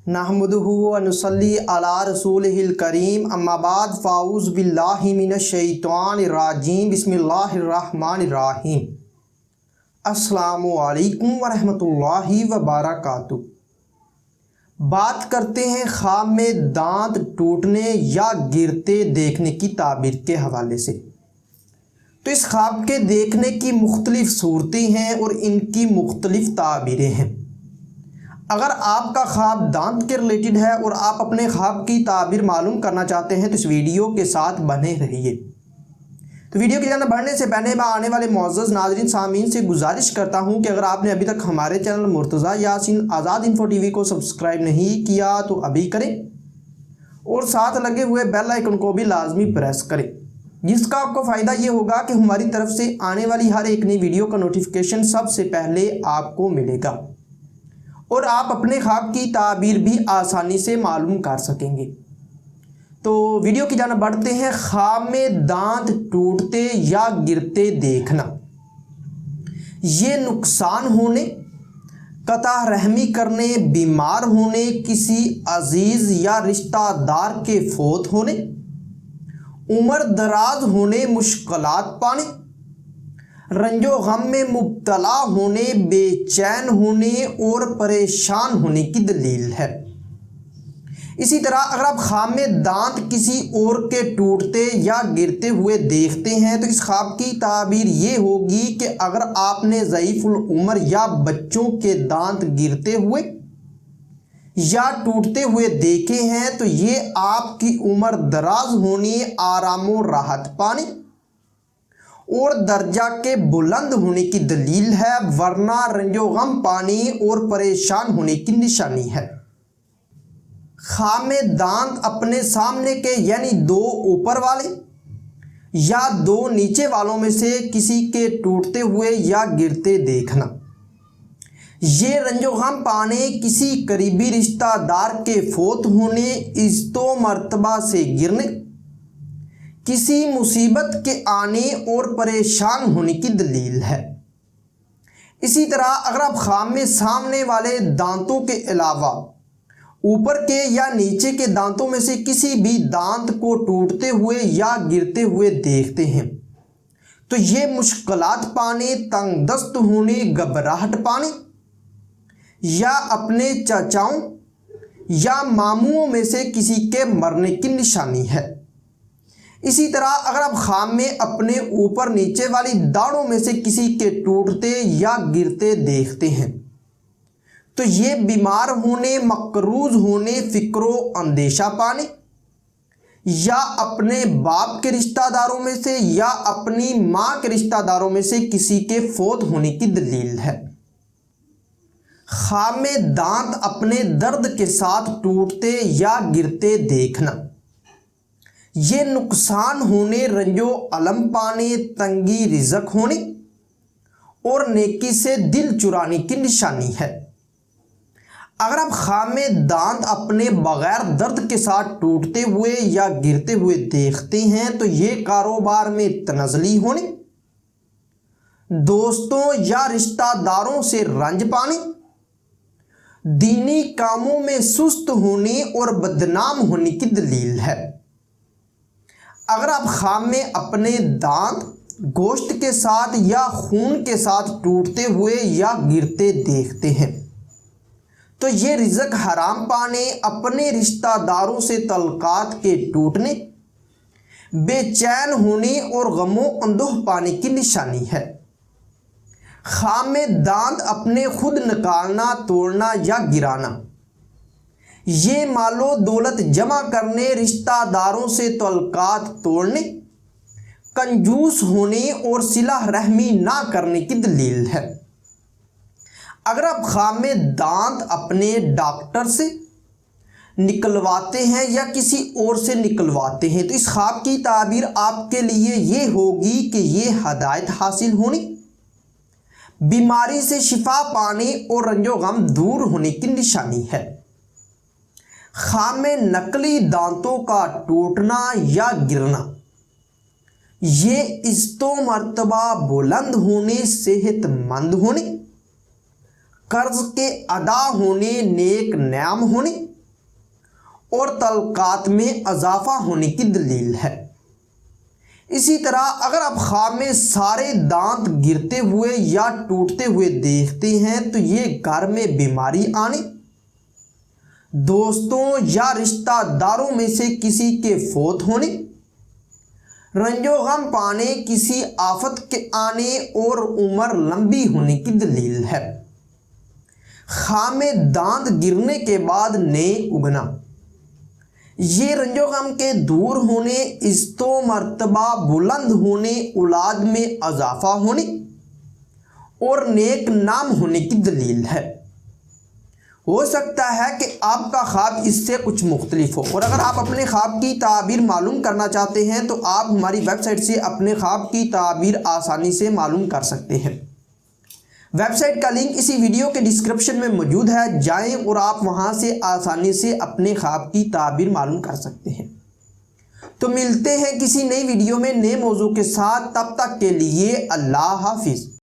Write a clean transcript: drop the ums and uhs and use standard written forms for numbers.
नहमदुहु व नुसल्ली अला रसूलिहिल करीम अम्मा बाद फ़ाऊज़ बिल्लाहि मिनश शैतानिर राजीम बिस्मिल्लाहिर रहमानिर रहीम। अस्सलामु अलैकुम व रहमतुल्लाहि व बरकातुहू। बात करते हैं ख्वाब में दांत टूटने या गिरते देखने की ताबीर के हवाले से। तो इस ख्वाब के देखने की मुख्तलिफ सूरतें हैं और इनकी मुख्तलिफ ताबीरें हैं। अगर आपका ख्वाब दांत के रिलेटेड है और आप अपने ख्वाब की ताबीर मालूम करना चाहते हैं तो इस वीडियो के साथ बने रहिए। तो वीडियो की जानिब बढ़ने से पहले मैं आने वाले मुअज़्ज़ज़ नाज़रीन सामीन से गुजारिश करता हूं कि अगर आपने अभी तक हमारे चैनल मुर्तज़ा यासीन आज़ाद इन्फो टीवी को सब्सक्राइब नहीं किया तो अभी करें और साथ लगे हुए बेल आइकन को भी लाजमी प्रेस करें, जिसका आपको फ़ायदा ये होगा कि हमारी तरफ से आने वाली हर एक नई वीडियो का नोटिफिकेशन सबसे पहले आपको मिलेगा और आप अपने ख्वाब की ताबीर भी आसानी से मालूम कर सकेंगे। तो वीडियो की जानिब बढ़ते हैं। ख्वाब में दांत टूटते या गिरते देखना, ये नुकसान होने, कता रहमी करने, बीमार होने, किसी अजीज़ या रिश्तेदार के फोत होने, उम्र दराज होने, मुश्किलात पाने, रंजो गम में मुब्तला होने, बेचैन होने और परेशान होने की दलील है। इसी तरह अगर आप ख्वाब में दांत किसी और के टूटते या गिरते हुए देखते हैं तो इस ख्वाब की ताबीर ये होगी कि अगर आपने ज़ईफ़ुल उम्र या बच्चों के दांत गिरते हुए या टूटते हुए देखे हैं तो ये आपकी उम्र दराज होने, आराम और राहत पाने और दर्जा के बुलंद होने की दलील है, वरना रंजो गम पाने और परेशान होने की निशानी है। ख्वाब में दांत अपने सामने के यानी दो ऊपर वाले या दो नीचे वालों में से किसी के टूटते हुए या गिरते देखना, ये रंजो गम पाने, किसी करीबी रिश्तेदार के फोत होने, इज्जतो मर्तबा से गिरने, किसी मुसीबत के आने और परेशान होने की दलील है। इसी तरह अगर आप ख्वाब में सामने वाले दांतों के अलावा ऊपर के या नीचे के दांतों में से किसी भी दांत को टूटते हुए या गिरते हुए देखते हैं तो ये मुश्किलात पाने, तंगदस्त होने, घबराहट पाने या अपने चाचाओं या मामुओं में से किसी के मरने की निशानी है। इसी तरह अगर आप ख्वाब में अपने ऊपर नीचे वाली दाढ़ों में से किसी के टूटते या गिरते देखते हैं तो ये बीमार होने, मकरूज होने, फिक्रो अंदेशा पाने या अपने बाप के रिश्तेदारों में से या अपनी माँ के रिश्तेदारों में से किसी के फोत होने की दलील है। ख्वाब में दांत अपने दर्द के साथ टूटते या गिरते देखना, ये नुकसान होने, रंजो अलम पाने, तंगी रिज़्क होने और नेकी से दिल चुराने की निशानी है। अगर आप ख्वाब में दांत अपने बगैर दर्द के साथ टूटते हुए या गिरते हुए देखते हैं तो ये कारोबार में तनज़ली होने, दोस्तों या रिश्तेदारों से रंज पाने, दीनी कामों में सुस्त होने और बदनाम होने की दलील है। अगर आप ख्वाब में अपने दांत गोश्त के साथ या खून के साथ टूटते हुए या गिरते देखते हैं तो ये रिज़्क हराम पाने, अपने रिश्तेदारों से तल्कात के टूटने, बेचैन होने और गमो अंदोह पाने की निशानी है। ख्वाब में दांत अपने खुद निकालना, तोड़ना या गिराना, ये मालो दौलत जमा करने, रिश्तेदारों से तल्कात तोड़ने, कंजूस होने और सिला रहमी ना करने की दलील है। अगर आप ख्वाब में दांत अपने डॉक्टर से निकलवाते हैं या किसी और से निकलवाते हैं तो इस ख्वाब की ताबीर आपके लिए ये होगी कि ये हदायत हासिल होने, बीमारी से शिफा पाने और रंजो गम दूर होने की निशानी है। ख्वाब में नकली दांतों का टूटना या गिरना, ये इज्जतो मर्तबा बुलंद होने, सेहतमंद होने, قرض کے ادا ہونے، نیک نیام ہونے اور تعلقات میں اضافہ ہونے کی دلیل ہے۔ اسی طرح اگر آپ خواب میں سارے دانت گرتے ہوئے یا ٹوٹتے ہوئے دیکھتے ہیں تو یہ گھر میں بیماری آنے، دوستوں یا رشتہ داروں میں سے کسی کے فوت ہونے، رنج و غم پانے، کسی آفت کے آنے اور عمر لمبی ہونے کی دلیل ہے۔ خواب میں دانت گرنے کے بعد نئے اگنا، یہ رنج و غم کے دور ہونے، عزت و مرتبہ بلند ہونے، اولاد میں اضافہ ہونے اور نیک نام ہونے کی دلیل ہے۔ ہو سکتا ہے کہ آپ کا خواب اس سے کچھ مختلف ہو، اور اگر آپ اپنے خواب کی تعبیر معلوم کرنا چاہتے ہیں تو آپ ہماری ویب سائٹ سے اپنے خواب کی تعبیر آسانی سے معلوم کر سکتے ہیں۔ ویب سائٹ کا لنک اسی ویڈیو کے ڈسکرپشن میں موجود ہے، جائیں اور آپ وہاں سے آسانی سے اپنے خواب کی تعبیر معلوم کر سکتے ہیں۔ تو ملتے ہیں کسی نئی ویڈیو میں نئے موضوع کے ساتھ، تب تک کے لیے اللہ حافظ۔